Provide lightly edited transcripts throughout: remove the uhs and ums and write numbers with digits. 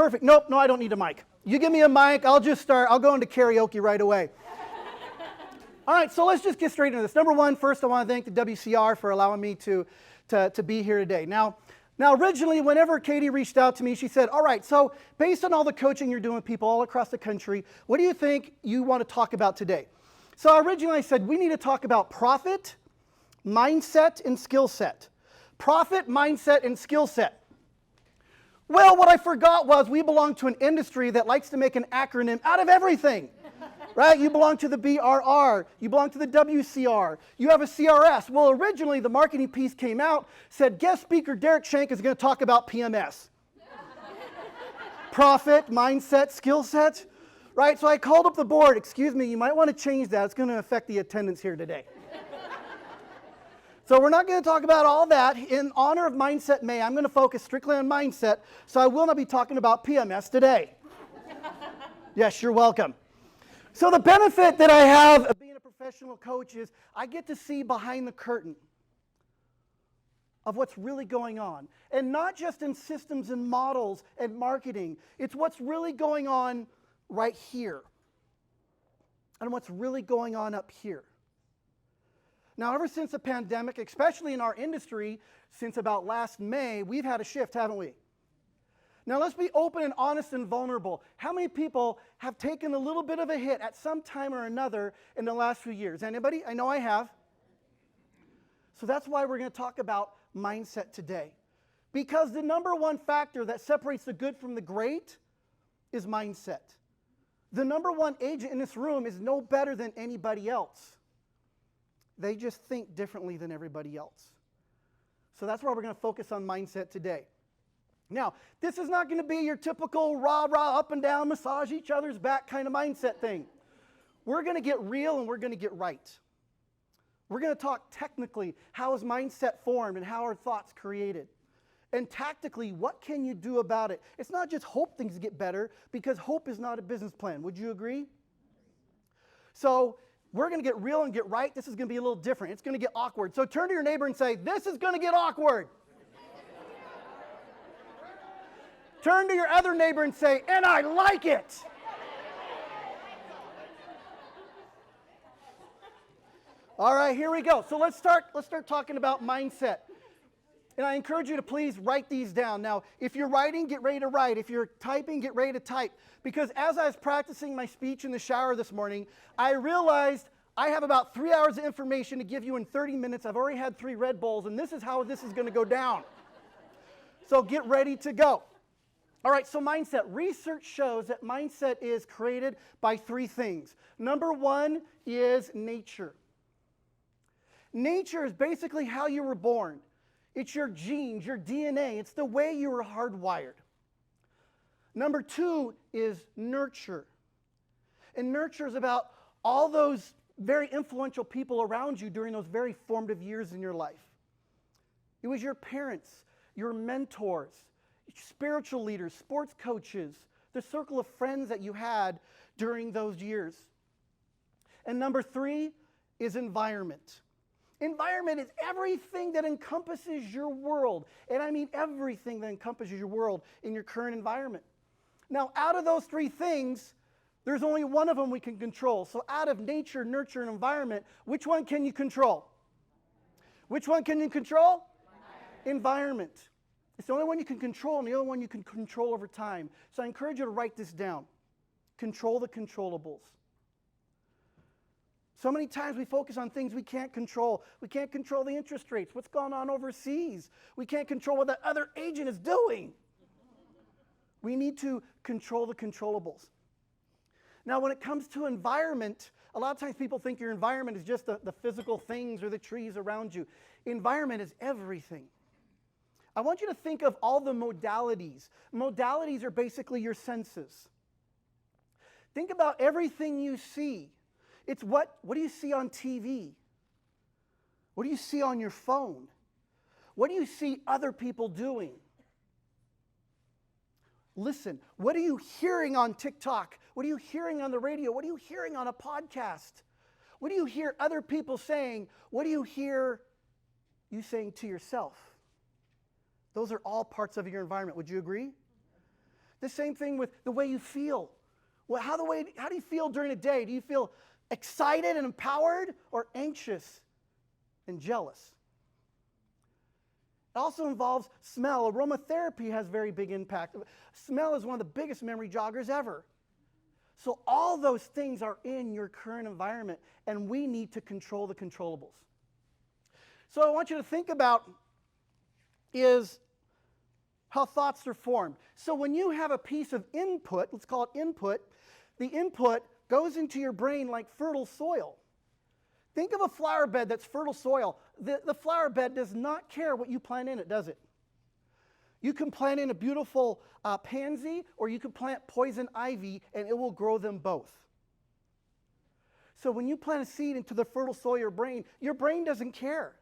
Perfect. Nope, no, I don't need a mic. You give me a mic, I'll just start. I'll go into karaoke right away. All right, so let's just get straight into this. Number one, first I want to thank the WCR for allowing me to be here today. Now, originally, whenever Katie reached out to me, she said, all right, so based on all the coaching you're doing with people all across the country, what do you think you want to talk about today? So originally I said, we need to talk about profit, mindset, and skill set. Profit, mindset, and skill set. Well, what I forgot was we belong to an industry that likes to make an acronym out of everything. Right? You belong to the BRR, you belong to the WCR, you have a CRS. Well, originally the marketing piece came out, said guest speaker Derek Schenck is going to talk about PMS. Profit, mindset, skill set. Right? So I called up the board, excuse me, you might want to change that. It's going to affect the attendance here today. So we're not going to talk about all that. In honor of Mindset May, I'm going to focus strictly on mindset, so I will not be talking about PMS today. Yes, you're welcome. So the benefit that I have of being a professional coach is I get to see behind the curtain of what's really going on. And not just in systems and models and marketing. It's what's really going on right here. And what's really going on up here. Now, ever since the pandemic, especially in our industry, since about last May, we've had a shift, haven't we? Now, let's be open and honest and vulnerable. How many people have taken a little bit of a hit at some time or another in the last few years? Anybody? I know I have. So that's why we're going to talk about mindset today. Because the number one factor that separates the good from the great is mindset. The number one agent in this room is no better than anybody else. They just think differently than everybody else. So that's why we're going to focus on mindset today. Now, this is not going to be your typical rah-rah, up and down, massage each other's back kind of mindset thing. We're going to get real and we're going to get right. We're going to talk technically, how is mindset formed and how are thoughts created? And tactically, what can you do about it? It's not just hope things get better, because hope is not a business plan. Would you agree? So we're going to get real and get right. This is going to be a little different. It's going to get awkward. So turn to your neighbor and say, this is going to get awkward. Turn to your other neighbor and say, and I like it. All right, here we go. So let's start talking about mindset. And I encourage you to please write these down. Now, if you're writing, get ready to write. If you're typing, get ready to type. Because as I was practicing my speech in the shower this morning, I realized I have about 3 hours of information to give you in 30 minutes. I've already had 3 Red Bulls, and this is how this is going to go down. So get ready to go. All right, so mindset. Research shows that mindset is created by 3 things. Number 1 is nature. Nature is basically how you were born. It's your genes, your DNA. It's the way you were hardwired. Number 2 is nurture. And nurture is about all those very influential people around you during those very formative years in your life. It was your parents, your mentors, spiritual leaders, sports coaches, the circle of friends that you had during those years. And number 3 is environment. Environment is everything that encompasses your world. And I mean everything that encompasses your world in your current environment. Now, out of those 3 things, there's only one of them we can control. So out of nature, nurture, and environment, which one can you control? Which one can you control? Environment. It's the only one you can control and the only one you can control over time. So I encourage you to write this down. Control the controllables. So many times we focus on things we can't control. We can't control the interest rates, what's going on overseas. We can't control what that other agent is doing. We need to control the controllables. Now, when it comes to environment, a lot of times people think your environment is just the physical things or the trees around you. Environment is everything. I want you to think of all the modalities. Modalities are basically your senses. Think about everything you see. It's what do you see on TV? What do you see on your phone? What do you see other people doing? Listen, what are you hearing on TikTok? What are you hearing on the radio? What are you hearing on a podcast? What do you hear other people saying? What do you hear you saying to yourself? Those are all parts of your environment. Would you agree? The same thing with the way you feel. Well, how do you feel during a day? Do you feel excited and empowered or anxious and jealous? It also involves smell. Aromatherapy has very big impact. Smell is one of the biggest memory joggers ever. So all those things are in your current environment, and we need to control the controllables. So I want you to think about is how thoughts are formed. So when you have a piece of input, let's call it input, the input goes into your brain like fertile soil. Think of a flower bed that's fertile soil. The flower bed does not care what you plant in it, does it? You can plant in a beautiful pansy, or you can plant poison ivy, and it will grow them both. So when you plant a seed into the fertile soil of your brain doesn't care.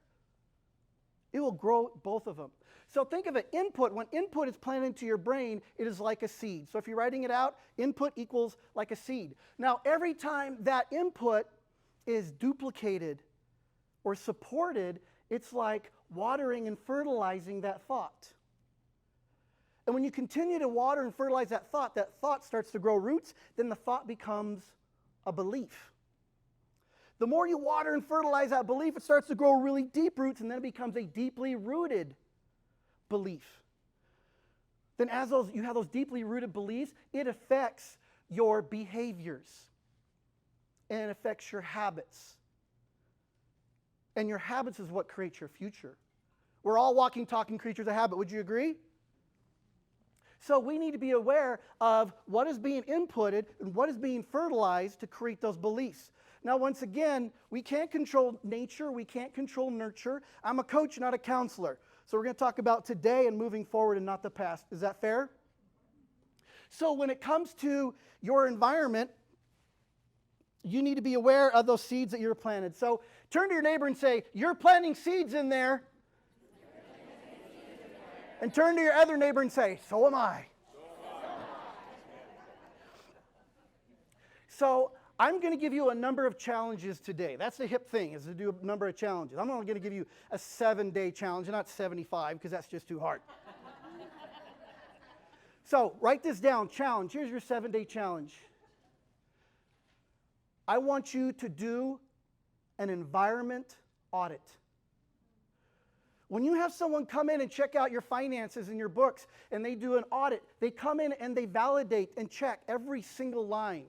It will grow both of them. So think of it, input. When input is planted into your brain, it is like a seed. So if you're writing it out, input equals like a seed. Now, every time that input is duplicated or supported, it's like watering and fertilizing that thought. And when you continue to water and fertilize that thought starts to grow roots, then the thought becomes a belief. The more you water and fertilize that belief, it starts to grow really deep roots, and then it becomes a deeply rooted belief. Then as you have those deeply rooted beliefs, it affects your behaviors, and it affects your habits. And your habits is what creates your future. We're all walking, talking creatures of habit. Would you agree? So we need to be aware of what is being inputted and what is being fertilized to create those beliefs. Now, once again, we can't control nature. We can't control nurture. I'm a coach, not a counselor. So we're going to talk about today and moving forward and not the past. Is that fair? So when it comes to your environment, you need to be aware of those seeds that you're planted. So turn to your neighbor and say, "You're planting seeds in there." And turn to your other neighbor and say, "So am I." So I'm going to give you a number of challenges today. That's the hip thing, is to do a number of challenges. I'm only going to give you a 7-day challenge, not 75, because that's just too hard. So write this down, challenge. Here's your 7-day challenge. I want you to do an environment audit. When you have someone come in and check out your finances and your books, and they do an audit, they come in and they validate and check every single line.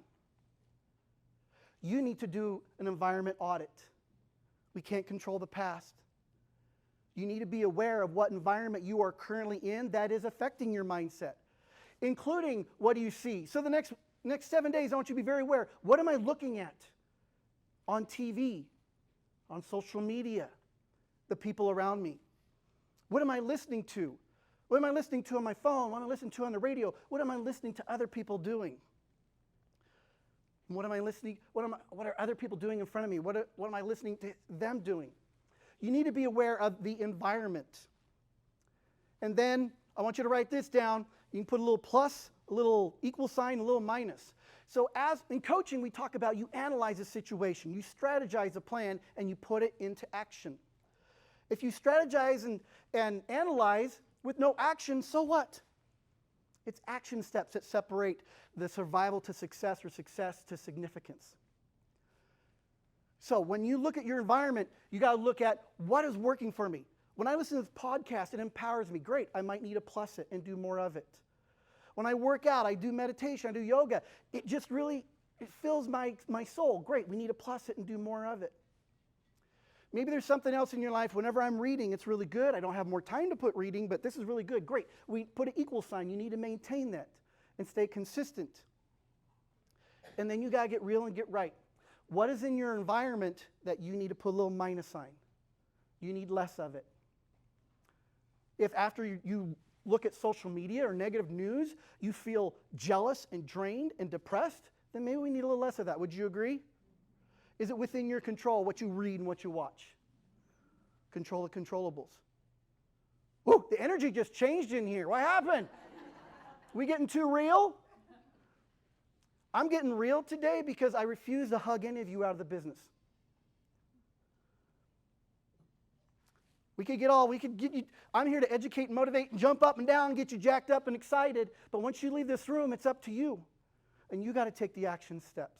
You need to do an environment audit. We can't control the past. You need to be aware of what environment you are currently in that is affecting your mindset, including what do you see. So the next 7 days, I want you to be very aware. What am I looking at on TV, on social media, the people around me? What am I listening to? What am I listening to on my phone? What am I listening to on the radio? What am I listening to other people doing? What am I listening? What are other people doing in front of me? What am I listening to them doing? You need to be aware of the environment. And then I want you to write this down. You can put a little plus, a little equal sign, a little minus. So as in coaching, we talk about you analyze a situation, you strategize a plan, and you put it into action. If you strategize and analyze with no action, so what? It's action steps that separate the survival to success or success to significance. So when you look at your environment, you got to look at what is working for me. When I listen to this podcast, it empowers me. Great, I might need to plus it and do more of it. When I work out, I do meditation, I do yoga. It just really, it fills my soul. Great, we need to plus it and do more of it. Maybe there's something else in your life. Whenever I'm reading, it's really good. I don't have more time to put reading, but this is really good. Great. We put an equal sign. You need to maintain that and stay consistent. And then you got to get real and get right. What is in your environment that you need to put a little minus sign? You need less of it. If after you look at social media or negative news, you feel jealous and drained and depressed, then maybe we need a little less of that. Would you agree? Is it within your control what you read and what you watch? Control the controllables. Whoa, the energy just changed in here. What happened? We getting too real? I'm getting real today because I refuse to hug any of you out of the business. We could get you, I'm here to educate and motivate and jump up and down and get you jacked up and excited. But once you leave this room, it's up to you. And you got to take the action steps.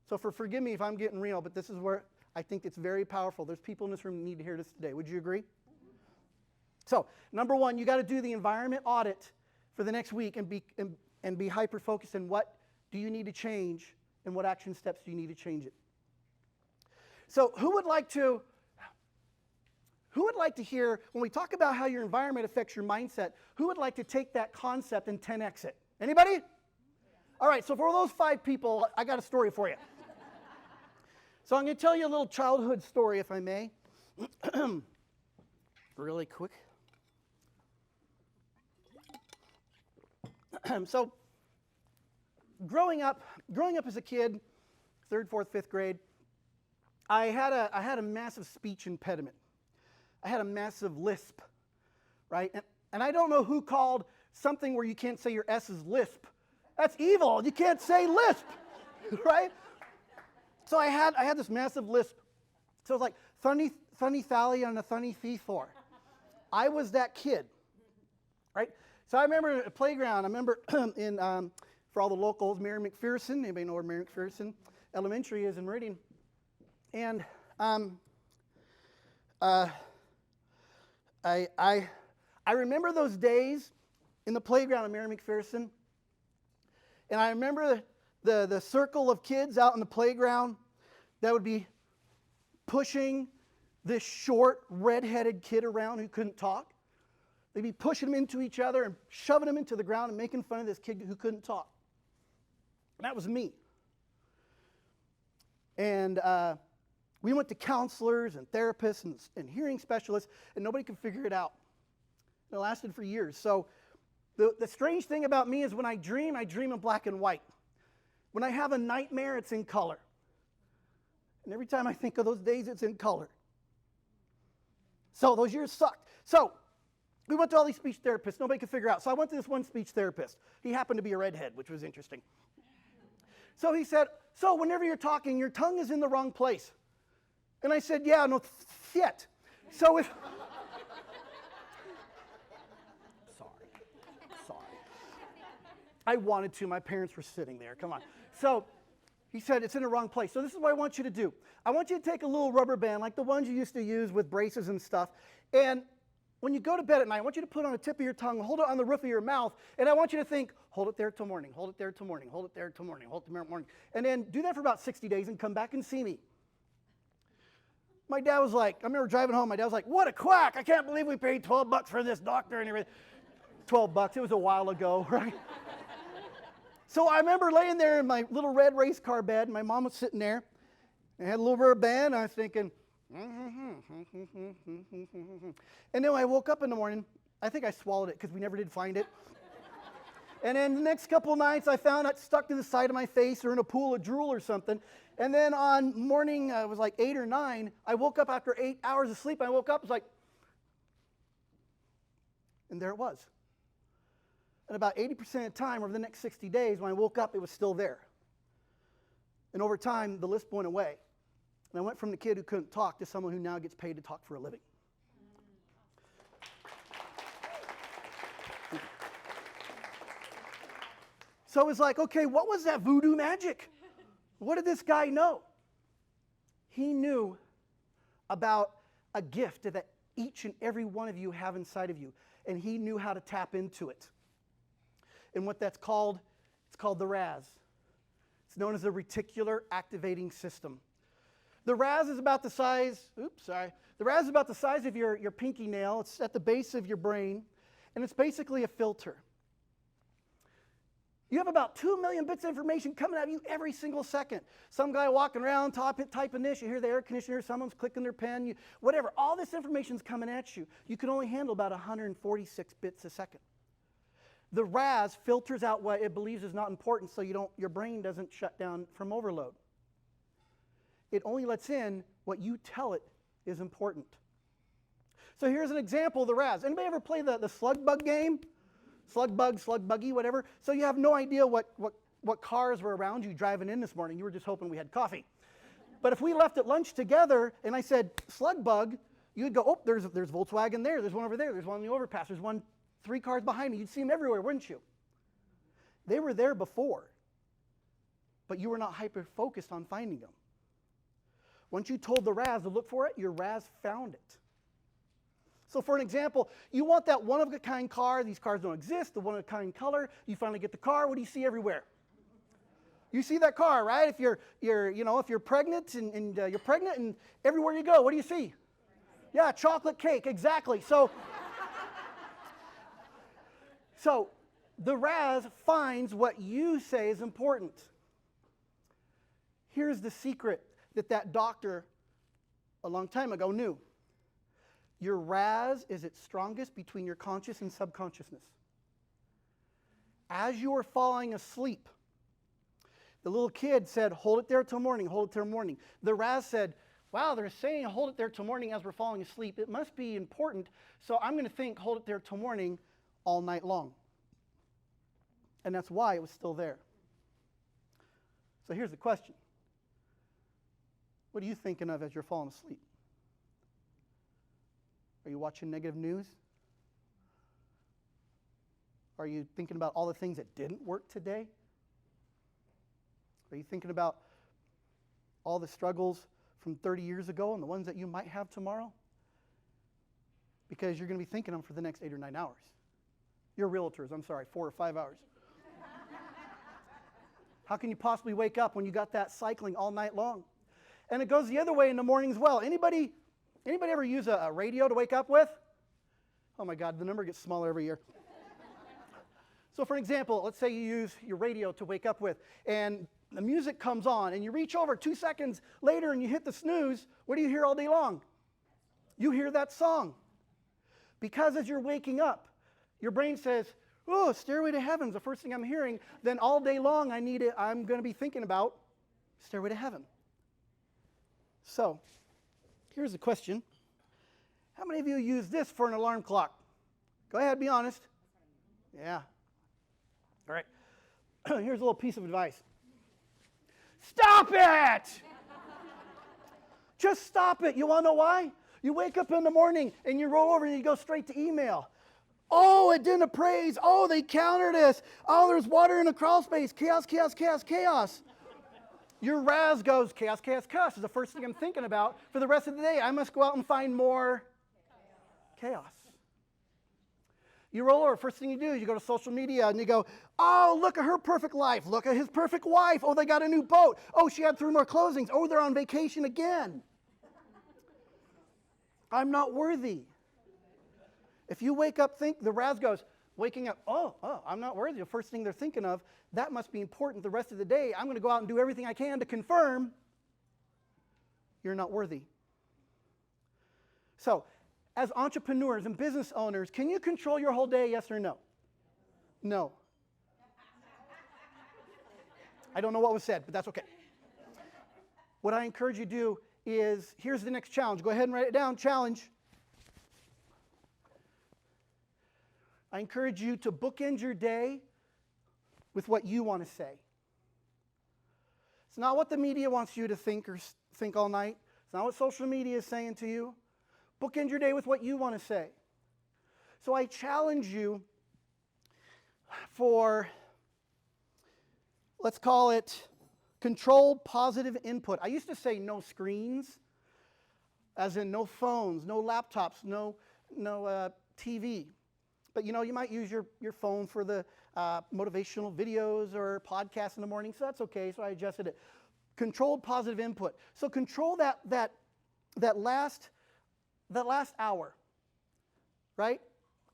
So forgive me if I'm getting real, but this is where I think it's very powerful. There's people in this room that need to hear this today. Would you agree? So, number one, you got to do the environment audit for the next week and be hyper-focused on what do you need to change and what action steps do you need to change it. So, who would like to hear, when we talk about how your environment affects your mindset, who would like to take that concept and 10x it? Anybody? All right, so for those 5 people, I got a story for you. So I'm going to tell you a little childhood story, if I may. Really quick. So growing up as a kid, 3rd, 4th, 5th grade, I had a massive speech impediment. I had a massive lisp, right? And I don't know who called something where you can't say your S's lisp. That's evil. You can't say lisp, right? So I had this massive lisp. So it was like thunny thally on a thunny fee for. I was that kid, right? So I remember at a playground. I remember in for all the locals, Mary McPherson. Anybody know where Mary McPherson Elementary is in Meridian? And I remember those days in the playground of Mary McPherson. And I remember the circle of kids out in the playground that would be pushing this short, red-headed kid around who couldn't talk. They'd be pushing him into each other and shoving him into the ground and making fun of this kid who couldn't talk. And that was me. And we went to counselors and therapists and hearing specialists, and nobody could figure it out. It lasted for years. So the strange thing about me is when I dream in black and white. When I have a nightmare, it's in color. And every time I think of those days, it's in color. So those years sucked. So we went to all these speech therapists. Nobody could figure out. So I went to this one speech therapist. He happened to be a redhead, which was interesting. So he said, so whenever you're talking, your tongue is in the wrong place. And I said, yeah, no, shit. So if... Sorry. I wanted to. My parents were sitting there. Come on. So he said, it's in the wrong place. So this is what I want you to do. I want you to take a little rubber band, like the ones you used to use with braces and stuff, and when you go to bed at night, I want you to put it on the tip of your tongue, hold it on the roof of your mouth, and I want you to think, hold it there till morning, hold it there till morning, hold it there till morning, hold it till morning. And then do that for about 60 days and come back and see me. My dad was like, I remember driving home, my dad was like, what a quack. I can't believe we paid $12 for this doctor and everything. $12, it was a while ago, right? So I remember laying there in my little red race car bed, and my mom was sitting there, and I had a little rubber band, and I was thinking, and then I woke up in the morning. I think I swallowed it because we never did find it. And then the next couple of nights, I found it stuck to the side of my face or in a pool of drool or something. And then on morning, it was like 8 or 9, I woke up after 8 hours of sleep. I woke up, it was like, and there it was. And about 80% of the time over the next 60 days, when I woke up, it was still there. And over time, the lisp went away. And I went from the kid who couldn't talk to someone who now gets paid to talk for a living. So it was like, okay, what was that voodoo magic? What did this guy know? He knew about a gift that each and every one of you have inside of you. And he knew how to tap into it. And what that's called, it's called the RAS. It's known as the reticular activating system. The RAS is about the size, the RAS is about the size of your pinky nail. It's at the base of your brain, and it's basically a filter. You have about 2 million bits of information coming at you every single second. Some guy walking around typing this, you hear the air conditioner, someone's clicking their pen, whatever. All this information's coming at you. You can only handle about 146 bits a second. The RAS filters out what it believes is not important so your brain doesn't shut down from overload. It only lets in what you tell it is important. So here's an example of the RAS. Anybody ever play the slug bug game? Slug bug, slug buggy, whatever. So you have no idea what cars were around you driving in this morning. You were just hoping we had coffee. But if we left at lunch together and I said slug bug, You'd go, oh, there's Volkswagen there. There's one over there. There's one on the overpass. There's one 3 cars behind me. You'd see them everywhere, wouldn't you? They were there before, but you were not hyper-focused on finding them. Once you told the RAS to look for it, your RAS found it. So for an example, you want that one-of-a-kind car. These cars don't exist, the one-of-a-kind color. You finally get the car. What do you see everywhere? You see that car, right? If you're pregnant and you're pregnant and everywhere you go, what do you see? Yeah, chocolate cake, exactly. So the RAS finds what you say is important. Here's the secret that doctor a long time ago knew. Your RAS is its strongest between your conscious and subconsciousness. As you are falling asleep, the little kid said, hold it there till morning, hold it till morning. The RAS said, wow, they're saying hold it there till morning as we're falling asleep. It must be important, so I'm going to think hold it there till morning all night long. And that's why it was still there. So here's the question. What are you thinking of as you're falling asleep? Are you watching negative news? Are you thinking about all the things that didn't work today? Are you thinking about all the struggles from 30 years ago and the ones that you might have tomorrow? Because you're going to be thinking them for the next 8 or 9 hours. You're realtors, I'm sorry, 4 or 5 hours. How can you possibly wake up when you got that cycling all night long? And it goes the other way in the morning as well. Anybody ever use a radio to wake up with? Oh my God, the number gets smaller every year. So for example, let's say you use your radio to wake up with, and the music comes on, and you reach over 2 seconds later and you hit the snooze. What do you hear all day long? You hear that song. Because as you're waking up, your brain says, oh, Stairway to Heaven's the first thing I'm hearing. Then all day long I'm going to be thinking about Stairway to Heaven. So, here's the question. How many of you use this for an alarm clock? Go ahead, be honest. Yeah. All right. Here's a little piece of advice. Stop it! Just stop it. You want to know why? You wake up in the morning and you roll over and you go straight to email. Oh, it didn't appraise. Oh, they countered us. Oh, there's water in the crawl space. Chaos, chaos, chaos, chaos. Your RAS goes, chaos, chaos, chaos is the first thing I'm thinking about for the rest of the day. I must go out and find more chaos. You roll over, first thing you do is you go to social media and you go, oh, look at her perfect life. Look at his perfect wife. Oh, they got a new boat. Oh, she had 3 more closings. Oh, they're on vacation again. I'm not worthy. If you wake up, the RAS goes, waking up, oh, I'm not worthy. The first thing they're thinking of, that must be important the rest of the day. I'm going to go out and do everything I can to confirm you're not worthy. So, as entrepreneurs and business owners, can you control your whole day, yes or no? No. I don't know what was said, but that's okay. What I encourage you to do is, here's the next challenge. Go ahead and write it down. Challenge. I encourage you to bookend your day with what you want to say. It's not what the media wants you to think or think all night. It's not what social media is saying to you. Bookend your day with what you want to say. So I challenge you for, let's call it, controlled positive input. I used to say no screens, as in no phones, no laptops, no TV. But you might use your phone for the motivational videos or podcasts in the morning, so that's okay, so I adjusted it. Controlled positive input. So control that last hour, right?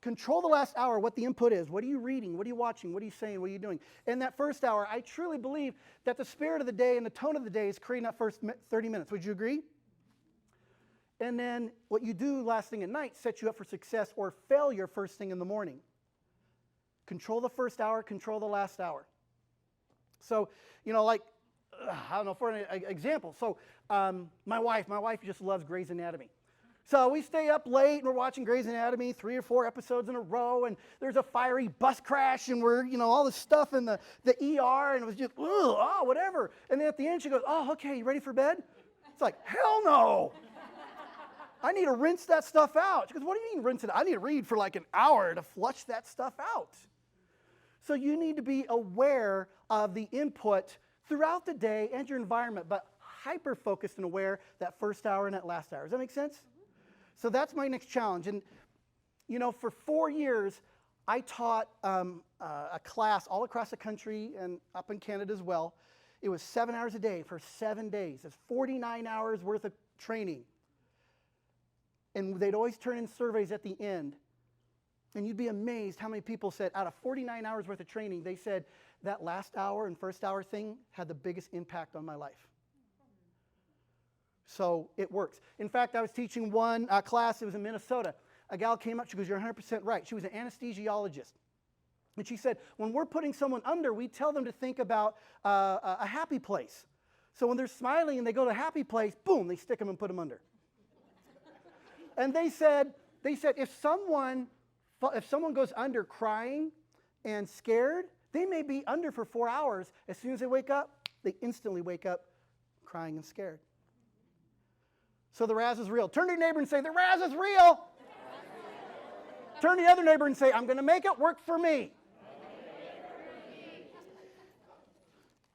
Control the last hour, what the input is. What are you reading? What are you watching? What are you saying? What are you doing? In that first hour, I truly believe that the spirit of the day and the tone of the day is creating that first 30 minutes. Would you agree? And then what you do last thing at night sets you up for success or failure first thing in the morning. Control the first hour, control the last hour. So, I don't know, for an example. So, my wife just loves Grey's Anatomy. So we stay up late and we're watching Grey's Anatomy, 3 or 4 episodes in a row, and there's a fiery bus crash and we're, all this stuff in the ER, and it was just, whatever. And then at the end she goes, oh, okay, you ready for bed? It's like, hell no. I need to rinse that stuff out. She goes, what do you mean rinse it out? I need to read for like an hour to flush that stuff out. So you need to be aware of the input throughout the day and your environment, but hyper-focused and aware that first hour and that last hour. Does that make sense? So that's my next challenge. And, you know, for 4 years, I taught a class all across the country and up in Canada as well. It was 7 hours a day for 7 days. It's 49 hours worth of training. And they'd always turn in surveys at the end. And you'd be amazed how many people said, out of 49 hours worth of training, they said, that last hour and first hour thing had the biggest impact on my life. So it works. In fact, I was teaching one class, it was in Minnesota. A gal came up, she goes, you're 100% right. She was an anesthesiologist. And she said, when we're putting someone under, we tell them to think about a happy place. So when they're smiling and they go to a happy place, boom, they stick them and put them under. And they said if someone goes under crying and scared, they may be under for 4 hours. As soon as they wake up, they instantly wake up crying and scared. So the Raz is real. Turn to your neighbor and say, the Raz is real. Turn to the other neighbor and say, I'm going to make it work for me.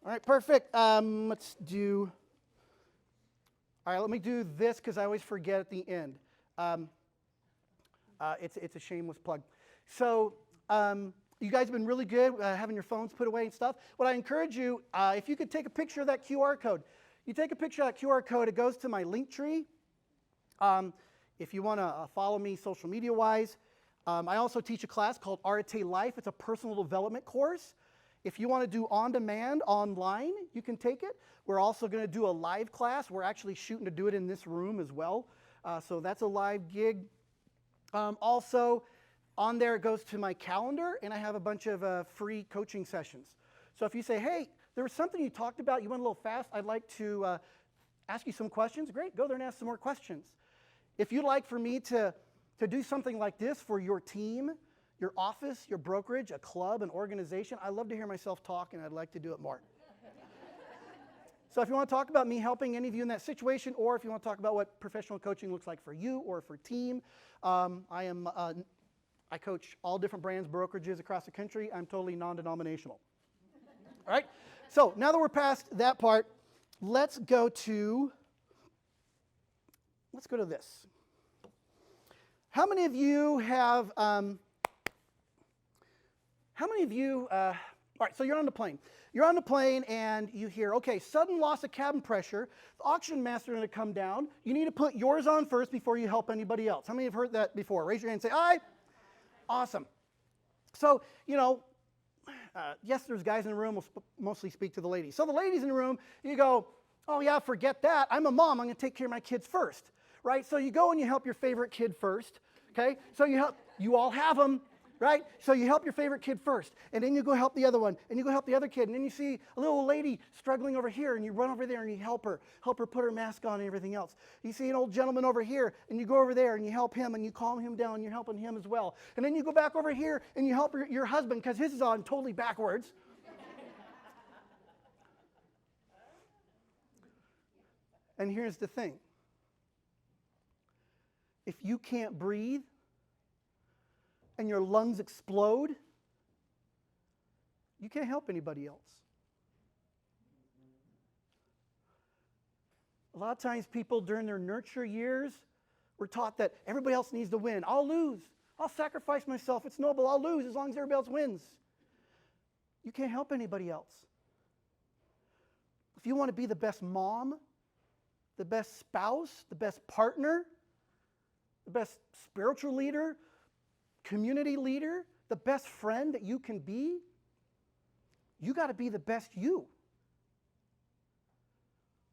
All right, perfect. Let's do, all right, let me do this because I always forget at the end. It's a shameless plug. So you guys have been really good having your phones put away and stuff. What I encourage you, if you could take a picture of that QR code. You take a picture of that QR code, it goes to my link tree. If you want to follow me social media-wise. I also teach a class called Arete Life. It's a personal development course. If you want to do on-demand online, you can take it. We're also going to do a live class. We're actually shooting to do it in this room as well. So that's a live gig. Also, on there it goes to my calendar, and I have a bunch of free coaching sessions. So if you say, hey, there was something you talked about, you went a little fast, I'd like to ask you some questions, great, go there and ask some more questions. If you'd like for me to do something like this for your team, your office, your brokerage, a club, an organization, I love to hear myself talk, and I'd like to do it more. So if you want to talk about me helping any of you in that situation, or if you want to talk about what professional coaching looks like for you or for team, I coach all different brands, brokerages across the country. I'm totally non-denominational. All right? So now that we're past that part, let's go to this. How many of you have, all right, so you're on the plane. You're on the plane and you hear, okay, sudden loss of cabin pressure. The oxygen mask is going to come down. You need to put yours on first before you help anybody else. How many have heard that before? Raise your hand and say, aye. Awesome. So, you know, yes, there's guys in the room. We'll mostly speak to the ladies. So the ladies in the room, you go, oh yeah, forget that. I'm a mom. I'm going to take care of my kids first, right? So you go and you help your favorite kid first, okay? So you all have them, right? So you help your favorite kid first, and then you go help the other one, and you go help the other kid, and then you see a little lady struggling over here, and you run over there and you help her put her mask on and everything else. You see an old gentleman over here, and you go over there and you help him, and you calm him down, and you're helping him as well. And then you go back over here and you help your husband because his is on totally backwards. And here's the thing. If you can't breathe and your lungs explode, you can't help anybody else. A lot of times people during their nurture years were taught that everybody else needs to win. I'll lose. I'll sacrifice myself. It's noble. I'll lose as long as everybody else wins. You can't help anybody else. If you want to be the best mom, the best spouse, the best partner, the best spiritual leader, community leader, the best friend that you can be, you got to be the best you.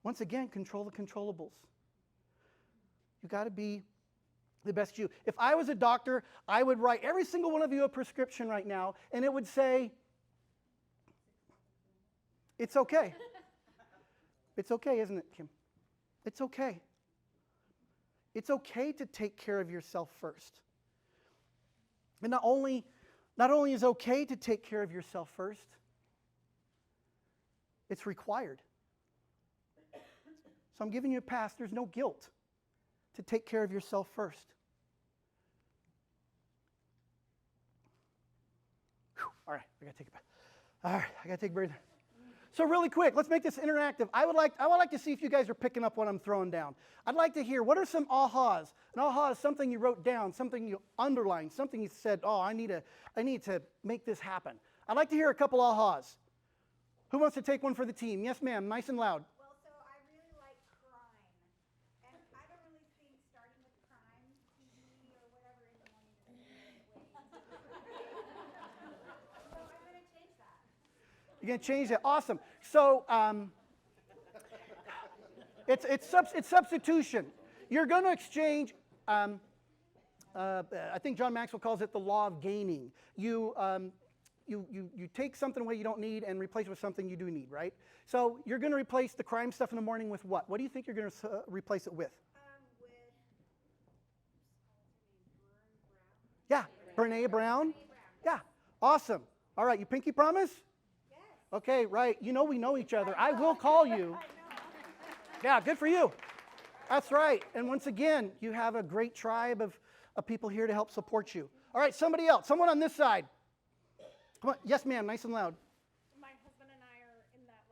Once again, control the controllables. You got to be the best you. If I was a doctor, I would write every single one of you a prescription right now, and it would say, it's okay. It's okay, isn't it, Kim? It's okay. It's okay to take care of yourself first. And not only is it okay to take care of yourself first, it's required. So I'm giving you a pass. There's no guilt. to take care of yourself first. Whew. All right, I got to take a breath. All right, I got to take a breather. So really quick, let's make this interactive. I would like to see if you guys are picking up what I'm throwing down. I'd like to hear, what are some ahas? An aha is something you wrote down, something you underlined, something you said, oh, I need to make this happen. I'd like to hear a couple ahas. Who wants to take one for the team? Yes, ma'am, nice and loud. Well, so I really like crime. And I don't really think starting with crime TV or whatever in the morning is a good way. So I'm going to change that. You're going to change that. Awesome. So it's substitution. You're going to exchange, I think John Maxwell calls it the law of gaining. You take something away you don't need and replace it with something you do need, right? So you're going to replace the crime stuff in the morning with what? What do you think you're going to replace it with? With Yeah, Brene Brown. Yeah, awesome. All right, you pinky promise? Yes. Okay, right. You know we know each other. I will call you. Yeah, good for you. That's right. And once again, you have a great tribe of people here to help support you. All right, somebody else. Someone on this side. Come on. Yes, ma'am. Nice and loud. My husband and I are in that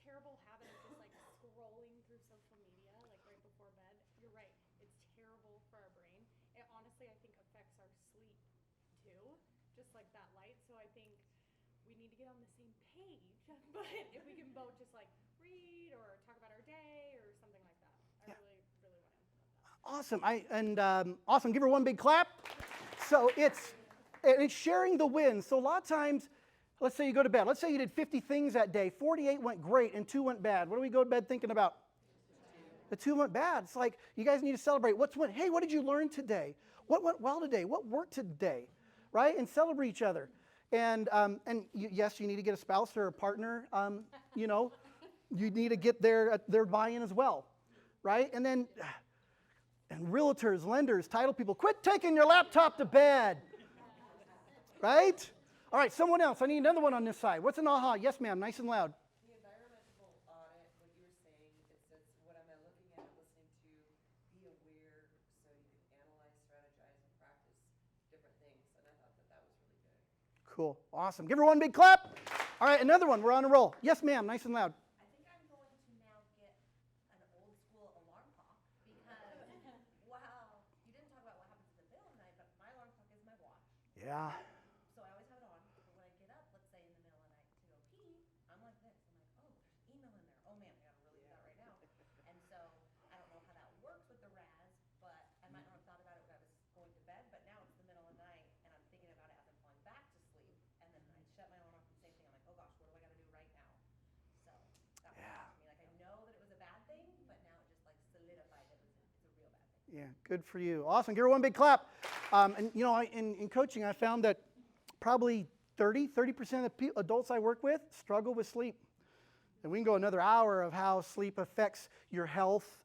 terrible habit of just scrolling through social media right before bed. You're right. It's terrible for our brain. It honestly, I think, affects our sleep too, just like that light. So I think we need to get on the same page. But if we can both just read or talk about our day or something like that, I really, really want to implement that. Awesome. Awesome. Give her one big clap. So it's sharing the wins. So a lot of times, let's say you go to bed. Let's say you did 50 things that day. 48 went great and 2 went bad. What do we go to bed thinking about? The 2 went bad. It's like you guys need to celebrate. Hey, what did you learn today? What went well today? What worked today? Right? And celebrate each other. And yes, you need to get a spouse or a partner. You need to get their buy-in as well. Right? And then, and realtors, lenders, title people, quit taking your laptop to bed. Right? All right, someone else. I need another one on this side. What's an aha? Yes, ma'am. Nice and loud. The environmental audit, what you were saying, it says, what am I looking at, listening to, be aware, so you can analyze, strategize, and practice different things. And I thought that was really good. Cool. Awesome. Give her one big clap. All right, another one. We're on a roll. Yes, ma'am. Nice and loud. I think I'm going to now get an old school alarm clock because, wow, you didn't talk about what happens in the middle of the night, but my alarm clock is my watch. Yeah. So I always have it on. But when I get up, let's say in the middle of the night to go pee, I'm like this. I'm like, oh, there's email in there. Oh man, I gotta really do that right now. And so I don't know how that works with the RAS, but I might not have thought about it when I was going to bed. But now it's the middle of the night, and I'm thinking about it as I'm falling back to sleep. And then I shut my alarm off. The same thing. I'm like, oh gosh, what do I gotta do right now? So that was me. I know that it was a bad thing, but now it just solidified that it's a real bad thing. Yeah, good for you. Awesome. Give her one big clap. And in coaching, I found that probably 30% of the adults I work with struggle with sleep. And we can go another hour of how sleep affects your health,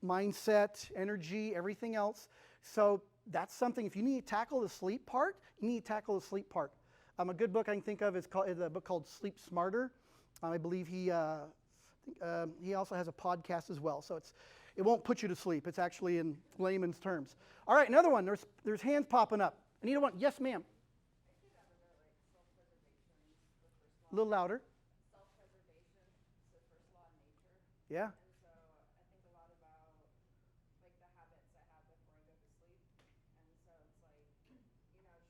mindset, energy, everything else. So that's something, if you need to tackle the sleep part, you need to tackle the sleep part. A good book I can think of is a book called Sleep Smarter. I believe he also has a podcast as well. So it won't put you to sleep. It's actually in layman's terms. All right, another one. There's hands popping up. Anita, one. Yes, ma'am. A little louder. Self-preservation is the first law of nature. Yeah. And so I think a lot about the habits I have before I go to sleep. And so it's shutting down your email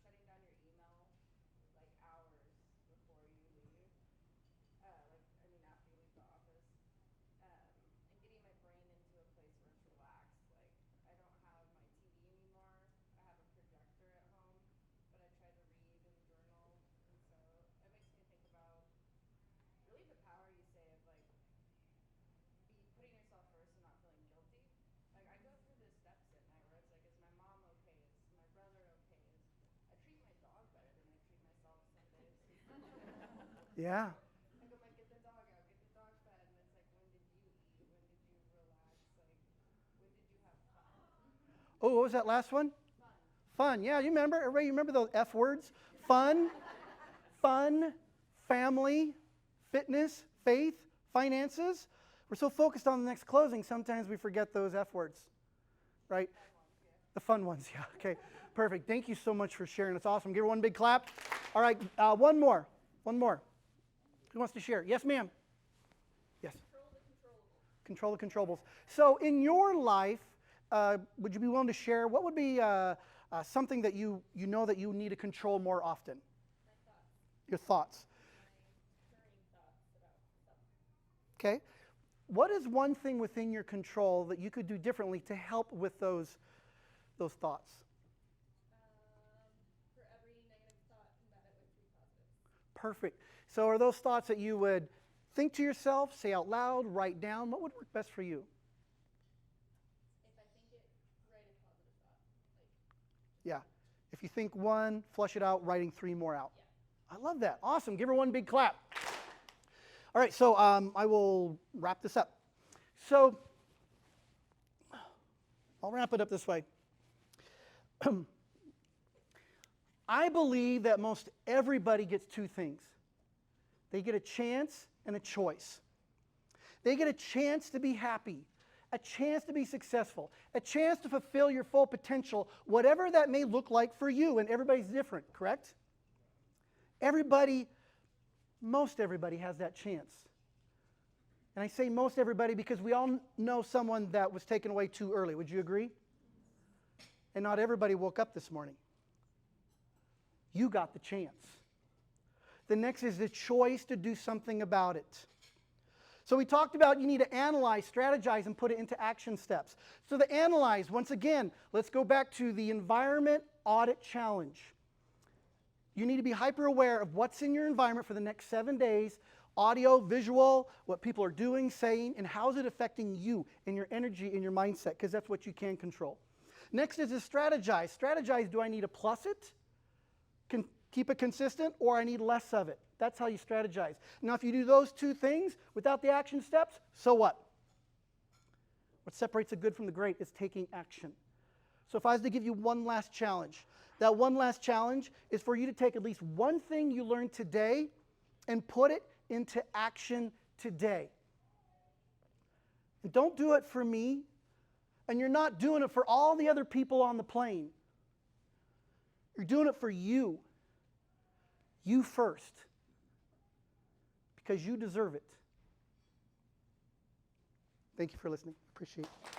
hours before you leave. After you leave the office. And getting my brain into a place where it's relaxed. I don't have my TV anymore. I have a projector at home, but I try to read and journal. And so it makes me think about really the power you say of putting yourself first and not feeling guilty. I go through the steps at night where it's is my mom okay? Is my brother okay? I treat my dog better than I treat myself some days. Yeah. I'm get the dog out, get the dog fed, and it's when did you eat? When did you relax? When did you have fun? Oh, what was that last one? Fun. Yeah, you remember? Everybody remember those F words? Fun, family, fitness, faith, finances. We're so focused on the next closing, sometimes we forget those F words, right? The fun ones, yeah. Okay, perfect. Thank you so much for sharing. It's awesome. Give her one big clap. All right, one more. One more. Who wants to share? Yes, ma'am. Yes. Control the controllables. So in your life, would you be willing to share what would be something that you know that you need to control more often? Your thoughts. Okay. What is one thing within your control that you could do differently to help with those thoughts? For every negative thought, combat it with 3 positives. Perfect. So are those thoughts that you would think to yourself, say out loud, write down? What would work best for you? If I think it, write a positive thought. Yeah. If you think one, flush it out, writing 3 more out. Yeah. I love that. Awesome. Give her one big clap. All right, so I will wrap this up. So I'll wrap it up this way. I believe that most everybody gets 2 things. They get a chance and a choice. They get a chance to be happy, a chance to be successful, a chance to fulfill your full potential, whatever that may look like for you, and everybody's different, correct? Most everybody has that chance. And I say most everybody because we all know someone that was taken away too early. Would you agree? And not everybody woke up this morning. You got the chance. The next is the choice to do something about it. So we talked about you need to analyze, strategize, and put it into action steps. So to analyze, once again, let's go back to the environment audit challenge. You need to be hyper aware of what's in your environment for the next 7 days, audio, visual, what people are doing, saying, and how is it affecting you and your energy and your mindset, because that's what you can control. Next is to strategize. Strategize, do I need to plus it, keep it consistent, or I need less of it? That's how you strategize. Now, if you do those 2 things without the action steps, so what? What separates the good from the great is taking action. So if I was to give you one last challenge, that one last challenge is for you to take at least one thing you learned today and put it into action today. And don't do it for me, and you're not doing it for all the other people on the plane. You're doing it for you. You first. Because you deserve it. Thank you for listening. Appreciate it.